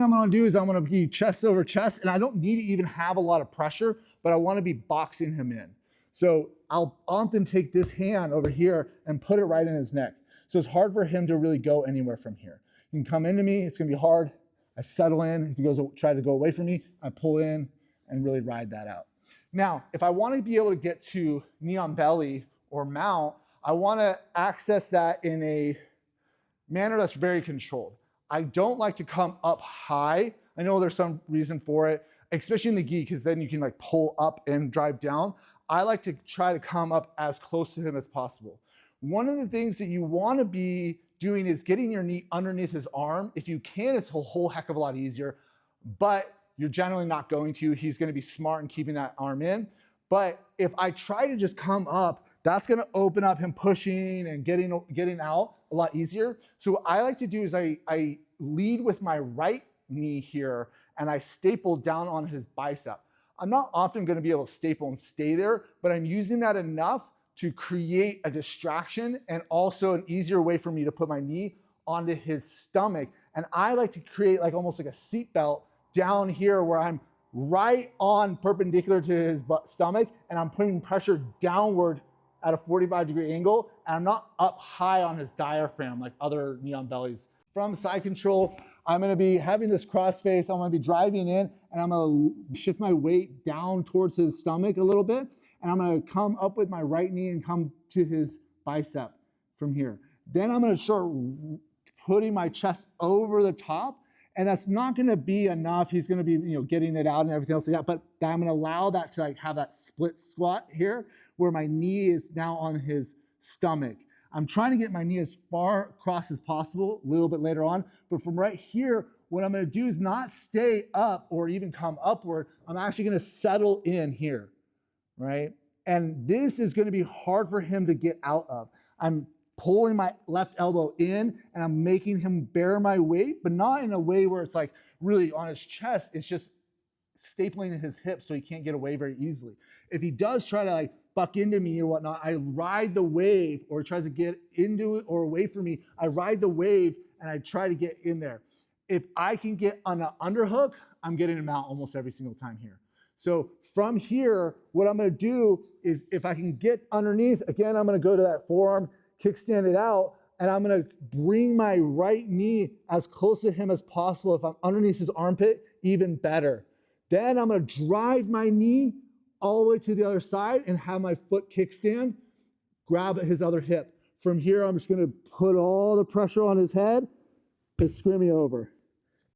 What I'm gonna do is I'm gonna be chest over chest, and I don't need to even have a lot of pressure, but I wanna be boxing him in. So I'll often take this hand over here and put it right in his neck. So it's hard for him to really go anywhere from here. He can come into me, it's gonna be hard. I settle in, if he goes try to go away from me, I pull in and really ride that out. Now, if I wanna be able to get to knee on belly or mount, I wanna access that in a manner that's very controlled. I don't like to come up high. I know there's some reason for it, especially in the gi, because then you can like pull up and drive down. I like to try to come up as close to him as possible. One of the things that you want to be doing is getting your knee underneath his arm. If you can, it's a whole heck of a lot easier, but you're generally not going to. He's going to be smart in keeping that arm in. But if I try to just come up, that's gonna open up him pushing and getting out a lot easier. So what I like to do is I lead with my right knee here and I staple down on his bicep. I'm not often gonna be able to staple and stay there, but I'm using that enough to create a distraction and also an easier way for me to put my knee onto his stomach. And I like to create like almost like a seatbelt down here where I'm right on perpendicular to his stomach and I'm putting pressure downward at a 45-degree angle, and I'm not up high on his diaphragm like other knee on bellies. From side control, I'm gonna be having this cross face, I'm gonna be driving in, and I'm gonna shift my weight down towards his stomach a little bit, and I'm gonna come up with my right knee and come to his bicep from here. Then I'm gonna start putting my chest over the top, and that's not gonna be enough. He's gonna be, getting it out and everything else like that, but I'm gonna allow that to like have that split squat here where my knee is now on his stomach. I'm trying to get my knee as far across as possible a little bit later on, but from right here, what I'm gonna do is not stay up or even come upward. I'm actually gonna settle in here, right? And this is gonna be hard for him to get out of. I'm pulling my left elbow in and I'm making him bear my weight, but not in a way where it's like really on his chest. It's just stapling his hips so he can't get away very easily. If he does try to like buck into me or whatnot, I ride the wave, or tries to get into it or away from me. I ride the wave and I try to get in there. If I can get on an underhook, I'm getting him out almost every single time here. So from here, what I'm gonna do is if I can get underneath, again, I'm gonna go to that forearm, kickstand it out, and I'm gonna bring my right knee as close to him as possible. If I'm underneath his armpit, even better. Then I'm gonna drive my knee all the way to the other side and have my foot kickstand, grab at his other hip. From here, I'm just gonna put all the pressure on his head and scream me over.